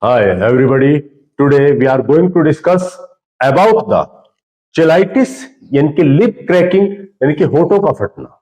Hi everybody. Today we are going to discuss about the cheilitis यानी कि lip cracking यानी कि होठों का फटना।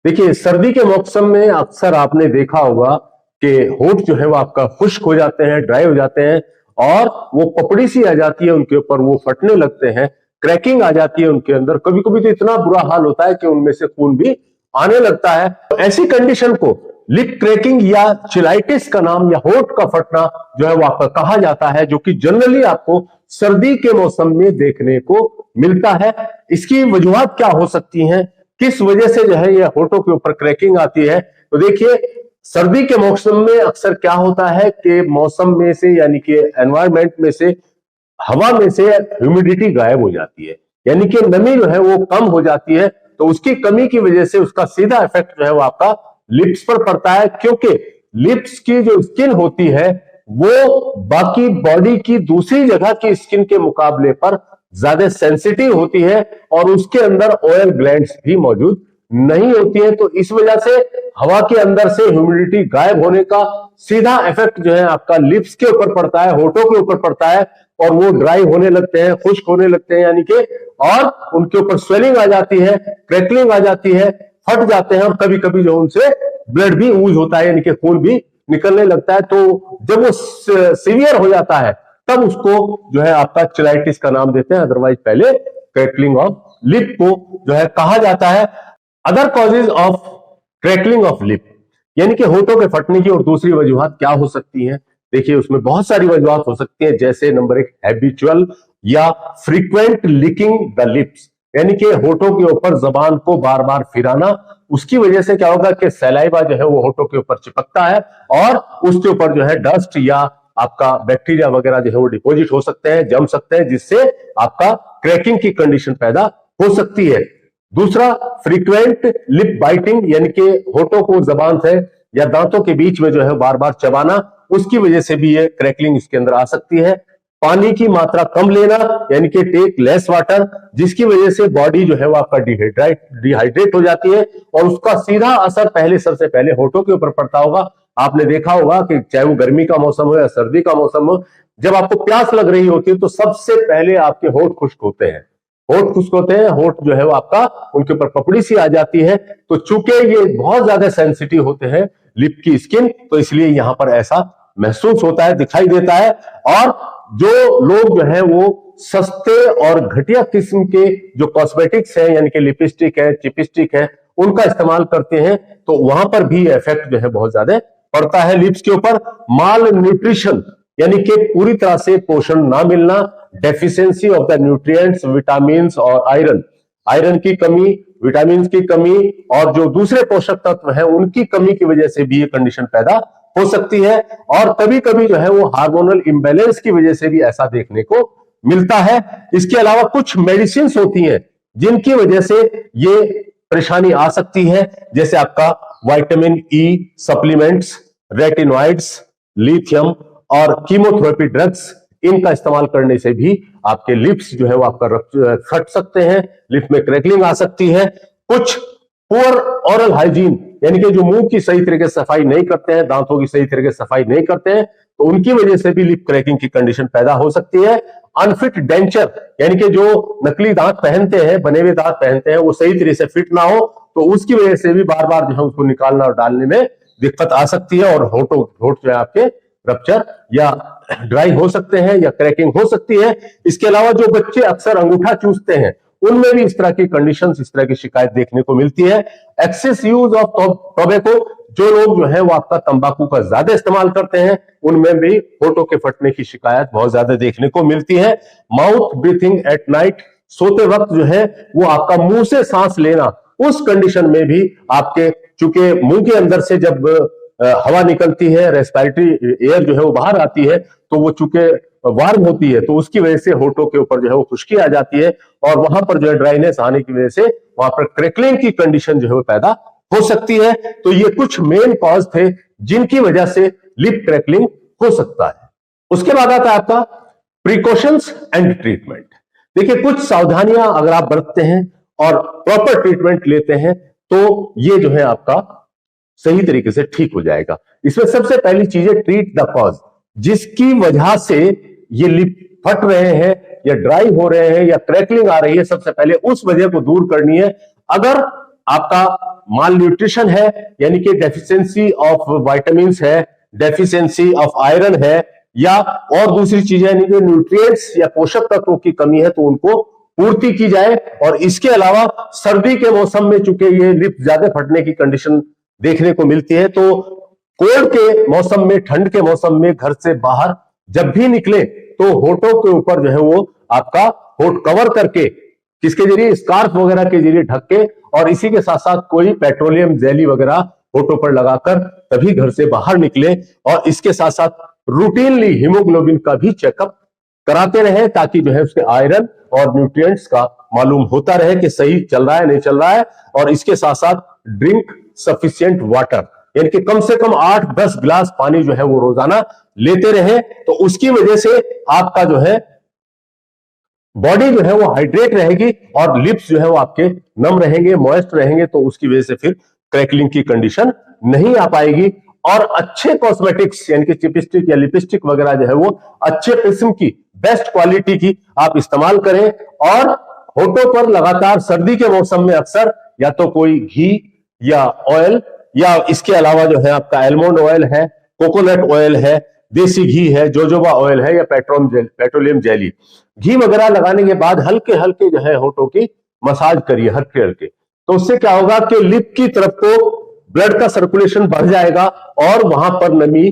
देखिए सर्दी के मौसम में अक्सर आपने देखा होगा कि होठ जो है वो आपका खुश्क हो जाते हैं, ड्राई हो जाते हैं और वो पपड़ी सी आ जाती है उनके ऊपर, वो फटने लगते हैं, क्रैकिंग आ जाती है उनके अंदर। कभी कभी तो इतना बुरा हाल होता है कि उनमें से खून भी आने लगता है। तो ऐसी कंडीशन को लिप क्रैकिंग या चिलाइटिस का नाम या होठ का फटना जो है वो आपका कहा जाता है, जो कि जनरली आपको सर्दी के मौसम में देखने को मिलता है। इसकी वजूहात क्या हो सकती हैं, किस वजह से जो है ये होठों के ऊपर क्रैकिंग आती है? तो देखिए सर्दी के मौसम में अक्सर क्या होता है कि मौसम में से यानी कि एनवायरमेंट में से हवा में से ह्यूमिडिटी गायब हो जाती है, यानी कि नमी जो है वो कम हो जाती है। तो उसकी कमी की वजह से उसका सीधा इफेक्ट जो है वो आपका लिप्स पर पड़ता है, क्योंकि लिप्स की जो स्किन होती है वो बाकी बॉडी की दूसरी जगह की स्किन के मुकाबले पर ज्यादा सेंसिटिव होती है और उसके अंदर ऑयल ग्लैंड्स भी मौजूद नहीं होती है। तो इस वजह से हवा के अंदर से ह्यूमिडिटी गायब होने का सीधा इफेक्ट जो है आपका लिप्स के ऊपर पड़ता है, होठों के ऊपर पड़ता है और वो ड्राई होने लगते हैं, खुश्क होने लगते हैं यानी कि, और उनके ऊपर स्वेलिंग आ जाती है, क्रैकलिंग आ जाती है, फट जाते हैं और कभी कभी जो उनसे ब्लड भी यूज होता है यानी कि खून भी निकलने लगता है। तो जब वो सीवियर हो जाता है तब उसको जो है आपका चिलाइटिस का नाम देते हैं, अदरवाइज पहले क्रैकलिंग ऑफ लिप को जो है कहा जाता है। Other causes of crackling of lip यानी कि होठों के फटने की और दूसरी वजूहात क्या हो सकती हैं? देखिए उसमें बहुत सारी वजूहात हो सकती हैं, जैसे नंबर 1 हैबिचुअल या फ्रीक्वेंट लिकिंग द लिप्स, यानी कि होठों के ऊपर जबान को बार बार फिराना। उसकी वजह से क्या होगा कि सलाइवा जो है वो होठों के ऊपर चिपकता है और उसके ऊपर जो है डस्ट या आपका बैक्टीरिया वगैरह जो है वो डिपॉजिट हो सकते हैं, जम सकते हैं, जिससे आपका क्रैकिंग की कंडीशन पैदा हो सकती है। दूसरा फ्रीक्वेंट लिप बाइटिंग, यानी कि होठों को जबान से या दांतों के बीच में जो है बार बार चबाना, उसकी वजह से भी ये क्रैकलिंग इसके अंदर आ सकती है। पानी की मात्रा कम लेना यानी कि टेक लेस वाटर, जिसकी वजह से बॉडी जो है वो आपका डिहाइड्रेट हो जाती है और उसका सीधा असर पहले सबसे पहले होठों के ऊपर पड़ता होगा। आपने देखा होगा कि चाहे वो गर्मी का मौसम हो या सर्दी का मौसम हो, जब आपको प्यास लग रही होती है तो सबसे पहले आपके होठ खुश्क होते हैं, होठ खुश्क होते हैं, होठ जो है वो आपका उनके ऊपर पपड़ी सी आ जाती है। तो चूंकि ये बहुत ज्यादा सेंसिटिव होते हैं लिप की स्किन, तो इसलिए यहां पर ऐसा महसूस होता है, दिखाई देता है। और जो लोग जो है वो सस्ते और घटिया किस्म के जो कॉस्मेटिक्स हैं यानी कि लिपस्टिक है, चिपस्टिक है, उनका इस्तेमाल करते हैं, तो वहां पर भी इफेक्ट जो है बहुत ज्यादा पड़ता है लिप्स के ऊपर। माल न्यूट्रिशन यानी कि पूरी तरह से पोषण ना मिलना, deficiency of the nutrients, vitamin और आयरन, आयरन की कमी, विटामिन की कमी और जो दूसरे पोषक तत्व हैं उनकी कमी की वजह से भी ये कंडीशन पैदा हो सकती है। और कभी कभी जो है वो हार्मोनल इंबैलेंस की वजह से भी ऐसा देखने को मिलता है। इसके अलावा कुछ मेडिसिन होती हैं जिनकी वजह से ये परेशानी आ सकती है, जैसे आपका vitamin E supplements, retinoids, lithium और कीमोथेरेपी ड्रग्स, इनका इस्तेमाल करने से भी आपके लिप्स जो है वो आपका फट सकते हैं, लिप में क्रैकलिंग आ सकती है। कुछ पुअर ओरल हाइजीन यानी कि जो मुंह की सही तरीके से सफाई नहीं करते हैं, दांतों की सही तरीके से सफाई नहीं करते हैं, तो उनकी वजह से भी लिप क्रैकिंग की कंडीशन पैदा हो सकती है। अनफिट डेंचर यानी कि जो नकली दांत पहनते हैं, बने हुए दांत पहनते हैं, वो सही तरीके से फिट ना हो, तो उसकी वजह से भी बार बार जो है उसको निकालना और डालने में दिक्कत आ सकती है और होठ जो है आपके रप्चर या ड्राई हो सकते हैं या क्रैकिंग हो सकती है। इसके अलावा जो बच्चे अक्सर अंगूठा चूसते हैं उनमें भी इस तरह की कंडीशंस, इस तरह की शिकायत देखने को मिलती है। एक्सेस यूज ऑफ टोबैको, जो लोग जो है वो आपका तंबाकू का ज्यादा इस्तेमाल करते हैं, उनमें भी होठों के फटने की शिकायत बहुत ज्यादा देखने को मिलती है। माउथ ब्रीथिंग एट नाइट, सोते वक्त जो है वो आपका मुंह से सांस लेना, उस कंडीशन में भी आपके, चूंकि मुंह के अंदर से जब हवा निकलती है, रेस्पिरेटरी एयर जो है वो बाहर आती है, तो वो चूंकि वार्म होती है, तो उसकी वजह से होठों के ऊपर जो है वो खुश्की आ जाती है और वहां पर जो है ड्राइनेस आने की वजह से वहां पर क्रैकलिंग की कंडीशन जो है वो पैदा हो सकती है। तो ये कुछ मेन कॉज थे जिनकी वजह से लिप क्रैकलिंग हो सकता है। उसके बाद आता है आपका प्रिकॉशंस एंड ट्रीटमेंट। देखिए कुछ सावधानियां अगर आप बरतते हैं और प्रॉपर ट्रीटमेंट लेते हैं तो ये जो है आपका सही तरीके से ठीक हो जाएगा। इसमें सबसे पहली चीज है ट्रीट द कॉज, जिसकी वजह से ये लिप फट रहे हैं या ड्राई हो रहे हैं या क्रैकलिंग आ रही है, सबसे पहले उस वजह को दूर करनी है। अगर आपका माल न्यूट्रिशन है, यानी कि डेफिशिएंसी ऑफ विटामिन्स है, डेफिशिएंसी ऑफ आयरन है, या और दूसरी चीजें यानी कि न्यूट्रिएंट्स या पोषक तत्वों की कमी है, तो उनको पूर्ति की जाए। और इसके अलावा सर्दी के मौसम में चूंकि ये लिप ज्यादा फटने की कंडीशन देखने को मिलती है, तो कोल्ड के मौसम में, ठंड के मौसम में घर से बाहर जब भी निकले तो होठों के ऊपर जो है वो आपका होठ कवर करके, किसके जरिए, स्कार्फ वगैरह के जरिए ढक के, और इसी के साथ साथ कोई पेट्रोलियम जेली वगैरह होठों पर लगाकर तभी घर से बाहर निकले। और इसके साथ साथ रूटीनली हीमोग्लोबिन का भी चेकअप कराते रहे, ताकि जो है उसके आयरन और न्यूट्रिएंट्स का मालूम होता रहे कि सही चल रहा है नहीं चल रहा है। और इसके साथ साथ ड्रिंक सफिशिएंट वाटर, यानी कि कम से कम 8-10 गिलास पानी जो है वो रोजाना लेते रहे, तो उसकी वजह से आपका जो है बॉडी जो है वो हाइड्रेट रहेगी और लिप्स जो है वो आपके नम रहेंगे, मॉइस्ट रहेंगे, तो उसकी वजह से फिर क्रैकलिंग की कंडीशन नहीं आ पाएगी। और अच्छे कॉस्मेटिक्स यानी कि चिपस्टिक या लिपस्टिक वगैरह जो है वो अच्छे किस्म की, बेस्ट क्वालिटी की आप इस्तेमाल करें। और होठों पर लगातार सर्दी के मौसम में अक्सर या तो कोई घी या ऑयल, या इसके अलावा जो है आपका एलमंड ऑयल है, कोकोनट ऑयल है, देसी घी है, जोजोबा ऑयल है, या पेट्रोलियम जेली, घी वगैरह लगाने के बाद हल्के हल्के जो है होठों की मसाज करिए हल्के हल्के। तो उससे क्या होगा कि लिप की तरफ को ब्लड का सर्कुलेशन बढ़ जाएगा और वहां पर नमी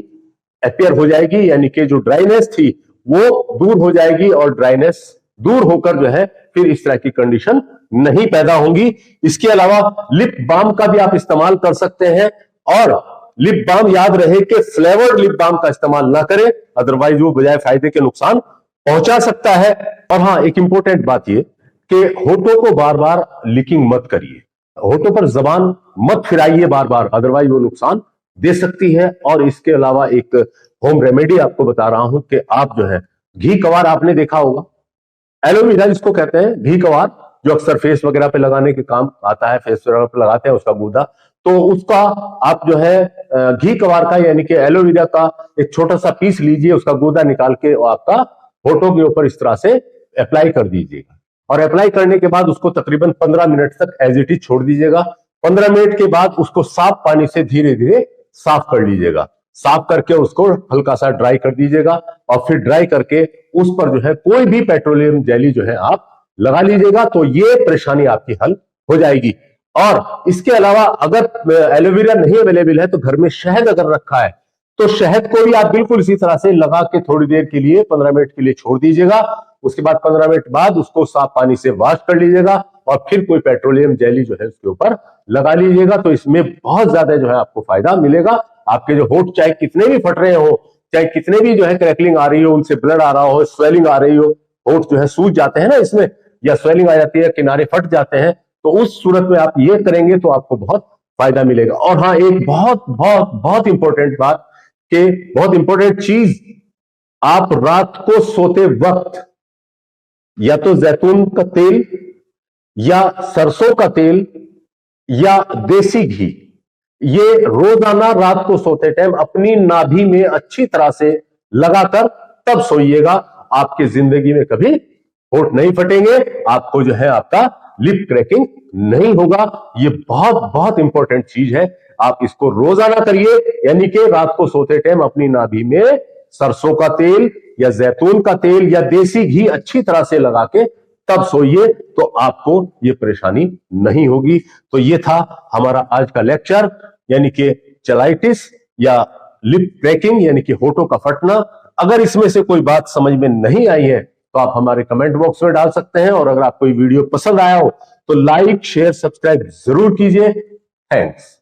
अपीयर हो जाएगी, यानी कि जो ड्राइनेस थी वो दूर हो जाएगी, और ड्राइनेस दूर होकर जो है फिर इस तरह की कंडीशन नहीं पैदा होंगी। इसके अलावा लिप बाम का भी आप इस्तेमाल कर सकते हैं, और लिप बाम याद रहे कि फ्लेवर्ड लिप बाम का इस्तेमाल ना करें, अदरवाइज वो बजाय फायदे के नुकसान पहुंचा सकता है। और हाँ, एक इंपॉर्टेंट बात ये कि होठों को बार बार लिकिंग मत करिए, होठों पर जबान मत फिराइए बार बार, अदरवाइज वो नुकसान दे सकती है। और इसके अलावा एक होम रेमेडी आपको बता रहा हूं कि आप जो है घी कवार आपने देखा होगा, एलोवेरा जिसको कहते हैं, घी कवार जो अक्सर फेस वगैरह पे लगाने के काम आता है, फेस वगैरह पे लगाते हैं उसका गूदा, तो उसका आप जो है घी कवार का यानी कि एलोवेरा का एक छोटा सा पीस लीजिए, उसका गूदा निकाल के आपका होठों के ऊपर इस तरह से अप्लाई कर दीजिएगा। और अप्लाई करने के बाद उसको तकरीबन 15 मिनट तक एज इट इज छोड़ दीजिएगा। 15 मिनट के बाद उसको साफ पानी से धीरे धीरे साफ कर लीजिएगा, साफ करके उसको हल्का सा ड्राई कर दीजिएगा, और फिर ड्राई करके उस पर जो है कोई भी पेट्रोलियम जेली जो है आप लगा लीजिएगा, तो ये परेशानी आपकी हल हो जाएगी। और इसके अलावा अगर एलोवेरा नहीं अवेलेबल है तो घर में शहद अगर रखा है तो शहद को भी आप बिल्कुल इसी तरह से लगा के थोड़ी देर के लिए 15 मिनट के लिए छोड़ दीजिएगा। उसके बाद 15 मिनट बाद उसको साफ पानी से वॉश कर लीजिएगा, और फिर कोई पेट्रोलियम जेली जो है उसके ऊपर लगा लीजिएगा। तो इसमें बहुत ज्यादा जो है आपको फायदा मिलेगा। आपके जो होठ चाहे कितने भी फट रहे हो, चाहे कितने भी जो है क्रैकलिंग आ रही हो, उनसे ब्लड आ रहा हो, स्वेलिंग आ रही हो, होठ जो है सूज जाते हैं ना इसमें, या स्वेलिंग आ जाती है, किनारे फट जाते हैं, तो उस सूरत में आप ये करेंगे तो आपको बहुत फायदा मिलेगा। और हाँ, एक बहुत बहुत बहुत इंपॉर्टेंट बात कि बहुत इंपॉर्टेंट चीज, आप रात को सोते वक्त या तो जैतून का तेल या सरसों का तेल या देसी घी, ये रोजाना रात को सोते टाइम अपनी नाभि में अच्छी तरह से लगाकर तब सोइएगा। आपकी जिंदगी में कभी होठ नहीं फटेंगे, आपको जो है आपका लिप क्रैकिंग नहीं होगा। ये बहुत बहुत इंपॉर्टेंट चीज है, आप इसको रोजाना करिए, यानी कि रात को सोते टाइम अपनी नाभि में सरसों का तेल या जैतून का तेल या देसी घी अच्छी तरह से लगा के तब सोइए, तो आपको ये परेशानी नहीं होगी। तो ये था हमारा आज का लेक्चर, यानी कि चेलाइटिस या लिप क्रैकिंग यानी कि होठों का फटना। अगर इसमें से कोई बात समझ में नहीं आई है तो आप हमारे कमेंट बॉक्स में डाल सकते हैं, और अगर आपको ये वीडियो पसंद आया हो तो लाइक शेयर सब्सक्राइब जरूर कीजिए। थैंक्स।